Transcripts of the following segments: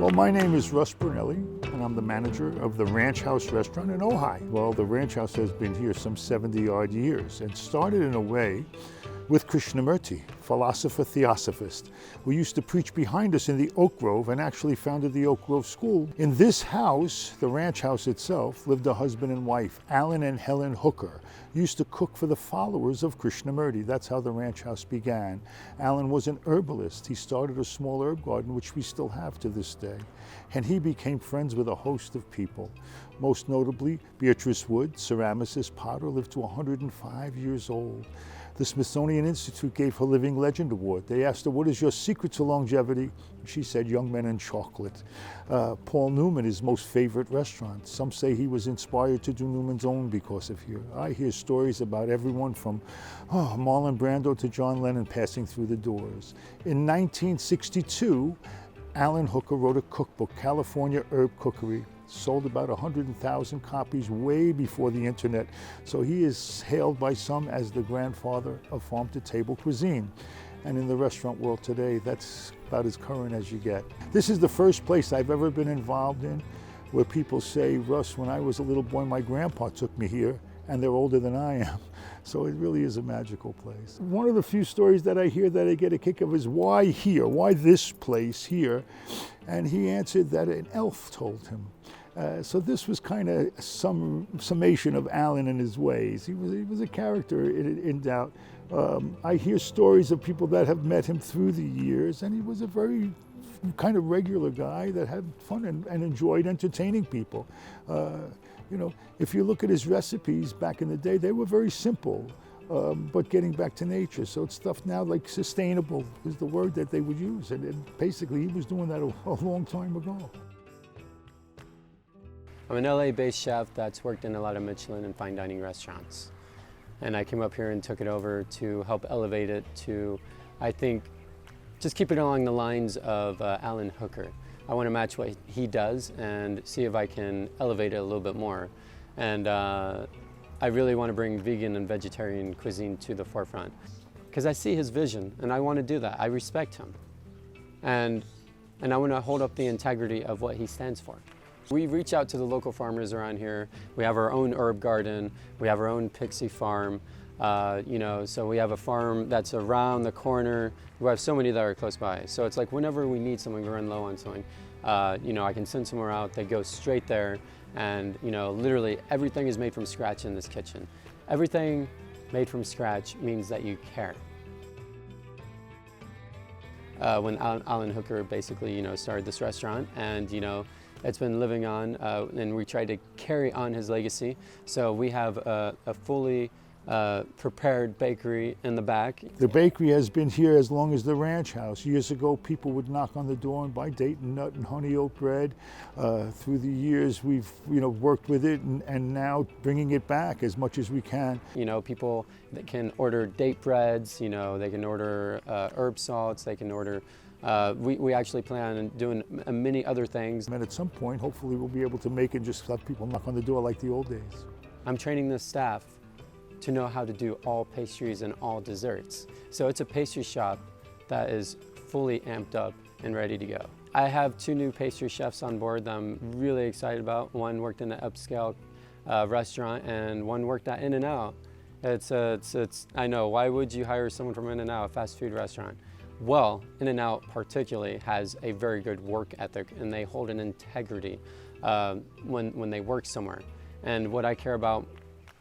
Well, my name is Russ Brunelli, and I'm the manager of the Ranch House restaurant in Ojai. Well, the Ranch House has been here some 70-odd years and started in a way with Krishnamurti, philosopher theosophist, who used to preach behind us in the Oak Grove and actually founded the Oak Grove School. In this house, the ranch house itself, lived a husband and wife, Alan and Helen Hooker, used to cook for the followers of Krishnamurti. That's how the ranch house began. Alan was an herbalist. He started a small herb garden, which we still have to this day. And he became friends with a host of people. Most notably, Beatrice Wood, ceramicist, potter, lived to 105 years old. The Smithsonian Institute gave her Living Legend Award. They asked her, what is your secret to longevity? She said, young men and chocolate. Paul Newman, his most favorite restaurant. Some say he was inspired to do Newman's Own because of here. I hear stories about everyone from Marlon Brando to John Lennon passing through the doors. In 1962, Alan Hooker wrote a cookbook, California Herb Cookery. Sold about 100,000 copies way before the internet. So he is hailed by some as the grandfather of farm-to-table cuisine. And in the restaurant world today, that's about as current as you get. This is the first place I've ever been involved in where people say, Russ, when I was a little boy, my grandpa took me here, and they're older than I am. So it really is a magical place. One of the few stories that I hear that I get a kick of is, why here? Why this place here? And he answered that an elf told him. So this was kind of some summation of Alan and his ways. He was a character in doubt. I hear stories of people that have met him through the years, and he was a very kind of regular guy that had fun and enjoyed entertaining people. You know, if you look at his recipes back in the day, they were very simple, but getting back to nature. So it's stuff now like sustainable is the word that they would use. And basically, he was doing that a long time ago. I'm an LA-based chef that's worked in a lot of Michelin and fine dining restaurants. And I came up here and took it over to help elevate it to, I think, just keep it along the lines of Alan Hooker. I want to match what he does and see if I can elevate it a little bit more. And I really want to bring vegan and vegetarian cuisine to the forefront because I see his vision and I want to do that. I respect him. And I want to hold up the integrity of what he stands for. We reach out to the local farmers around here. We have our own herb garden. We have our own pixie farm. So we have a farm that's around the corner. We have so many that are close by. So it's like whenever we need something, we run low on something, I can send somewhere out, they go straight there. And, literally everything is made from scratch in this kitchen. Everything made from scratch means that you care. When Alan Hooker basically, started this restaurant and, it's been living on, and we try to carry on his legacy. So we have a fully prepared bakery in the back. The bakery has been here as long as the ranch house. Years ago, people would knock on the door and buy Dayton nut and honey oat bread. Through the years, we've worked with it and now bringing it back as much as we can. People that can order date breads. They can order herb salts. They can order. We actually plan on doing many other things. And at some point, hopefully, we'll be able to make it and just have people knock on the door like the old days. I'm training the staff to know how to do all pastries and all desserts. So it's a pastry shop that is fully amped up and ready to go. I have 2 new pastry chefs on board that I'm really excited about. One worked in an upscale restaurant and one worked at In-N-Out. I know, why would you hire someone from In-N-Out, a fast food restaurant? Well, In-N-Out particularly has a very good work ethic and they hold an integrity when they work somewhere. And what I care about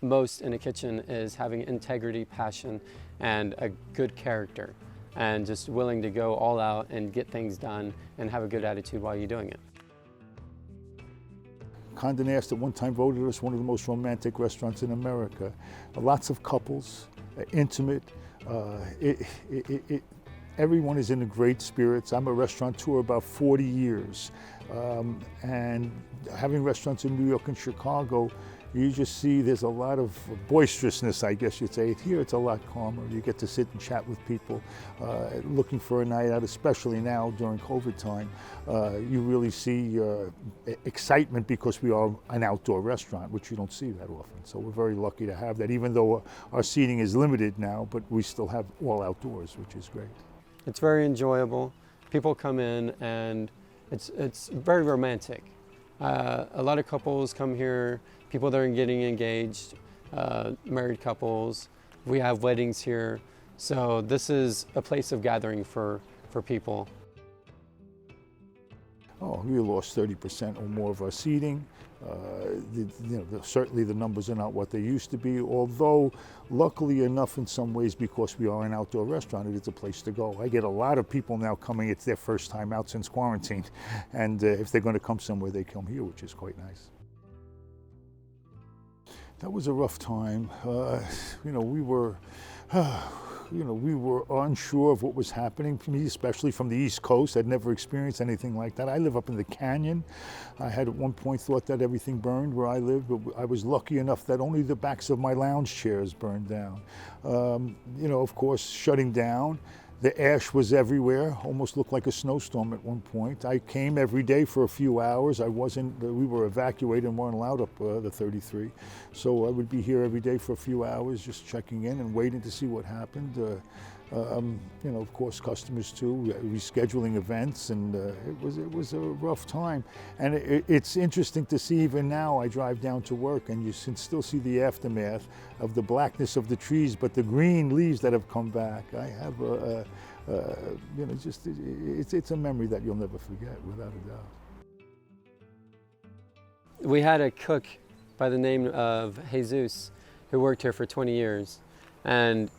most in a kitchen is having integrity, passion, and a good character, and just willing to go all out and get things done and have a good attitude while you're doing it. Condé Nast at one time voted us one of the most romantic restaurants in America. Lots of couples, intimate. Everyone is in great spirits. I'm a restaurateur about 40 years. And having restaurants in New York and Chicago, you just see there's a lot of boisterousness, I guess you'd say. Here it's a lot calmer. You get to sit and chat with people looking for a night out, especially now during COVID time. You really see excitement because we are an outdoor restaurant, which you don't see that often. So we're very lucky to have that, even though our seating is limited now, but we still have all outdoors, which is great. It's very enjoyable. People come in and it's very romantic. A lot of couples come here, people that are getting engaged, married couples. We have weddings here. So this is a place of gathering for people. Oh, we lost 30% or more of our seating. Certainly the numbers are not what they used to be, although luckily enough in some ways, because we are an outdoor restaurant, it's a place to go. I get a lot of people now coming, it's their first time out since quarantine, and if they're going to come somewhere, they come here, which is quite nice. That was a rough time. We were unsure of what was happening for me, especially from the East Coast. I'd never experienced anything like that. I live up in the canyon. I had at one point thought that everything burned where I lived, but I was lucky enough that only the backs of my lounge chairs burned down. Of course, shutting down. The ash was everywhere, almost looked like a snowstorm at one point. I came every day for a few hours. We were evacuated and weren't allowed up the 33. So I would be here every day for a few hours, just checking in and waiting to see what happened. Of course, customers too, rescheduling events, and it was a rough time. And it's interesting to see even now. I drive down to work, and you can still see the aftermath of the blackness of the trees, but the green leaves that have come back. I have it's a memory that you'll never forget, without a doubt. We had a cook by the name of Jesus who worked here for 20 years, and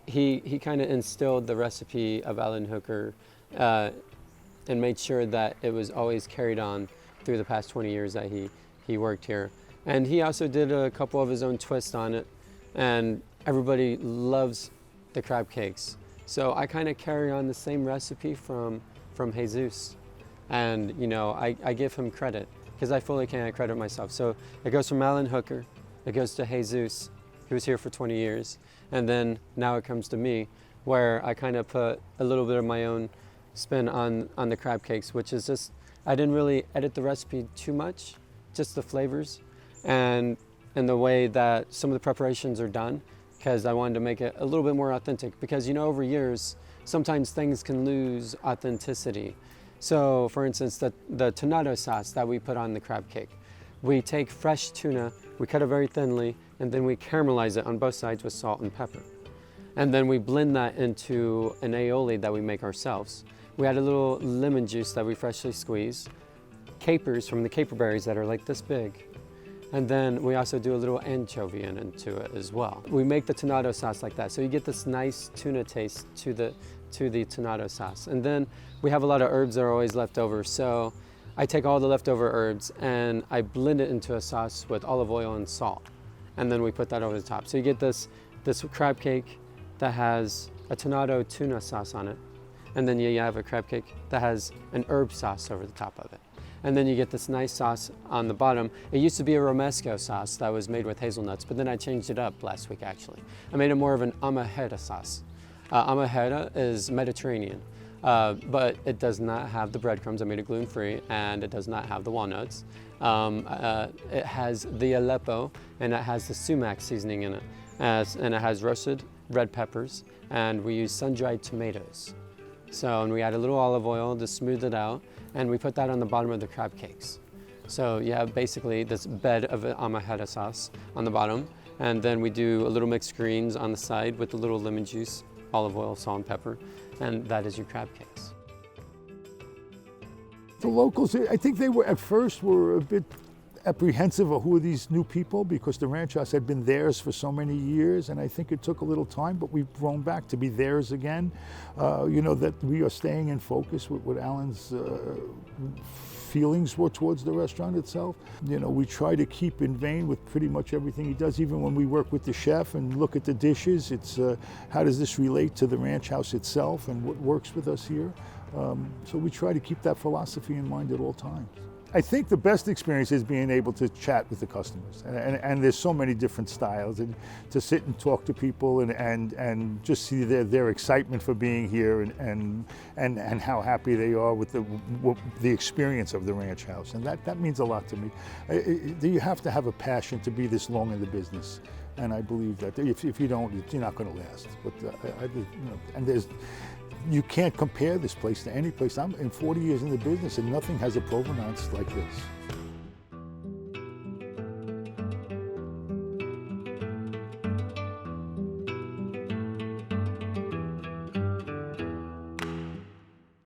he kind of instilled the recipe of Alan Hooker and made sure that it was always carried on through the past 20 years that he worked here. And he also did a couple of his own twists on it, and everybody loves the crab cakes. So I kind of carry on the same recipe from Jesus, and I give him credit because I fully can't credit myself. So it goes from Alan Hooker, it goes to Jesus, who was here for 20 years, and then now it comes to me, where I kind of put a little bit of my own spin on the crab cakes, which is just, I didn't really edit the recipe too much, just the flavors and the way that some of the preparations are done, because I wanted to make it a little bit more authentic, because over years, sometimes things can lose authenticity. So for instance, the tomato sauce that we put on the crab cake, we take fresh tuna, we cut it very thinly, and then we caramelize it on both sides with salt and pepper. And then we blend that into an aioli that we make ourselves. We add a little lemon juice that we freshly squeeze, capers from the caper berries that are like this big, and then we also do a little anchovy into it as well. We make the tomato sauce like that, so you get this nice tuna taste to the tomato sauce. And then we have a lot of herbs that are always left over, so I take all the leftover herbs and I blend it into a sauce with olive oil and salt, and then we put that over the top. So you get this crab cake that has a tomato tuna sauce on it, and then you have a crab cake that has an herb sauce over the top of it. And then you get this nice sauce on the bottom. It used to be a romesco sauce that was made with hazelnuts, but then I changed it up last week actually. I made it more of an amajeta sauce. Amajeta is Mediterranean, but it does not have the breadcrumbs. I made it gluten-free, and it does not have the walnuts. It has the Aleppo, and it has the sumac seasoning in it, and it has roasted red peppers, and we use sun-dried tomatoes. So, and we add a little olive oil to smooth it out, and we put that on the bottom of the crab cakes. So you have basically this bed of amajeta sauce on the bottom, and then we do a little mixed greens on the side with a little lemon juice, olive oil, salt, and pepper, and that is your crab cakes. The locals, I think they were at first a bit apprehensive of who are these new people, because the ranch house had been theirs for so many years, and I think it took a little time, but we've grown back to be theirs again. That we are staying in focus with what Alan's feelings were towards the restaurant itself. We try to keep in vein with pretty much everything he does, even when we work with the chef and look at the dishes. It's how does this relate to the ranch house itself and what works with us here. So we try to keep that philosophy in mind at all times. I think the best experience is being able to chat with the customers, and there's so many different styles, and to sit and talk to people and just see their excitement for being here and how happy they are with the experience of the ranch house, and that means a lot to me. You have to have a passion to be this long in the business, and I believe that if you don't, you're not going to last. But and You can't compare this place to any place. I'm in 40 years in the business and nothing has a provenance like this.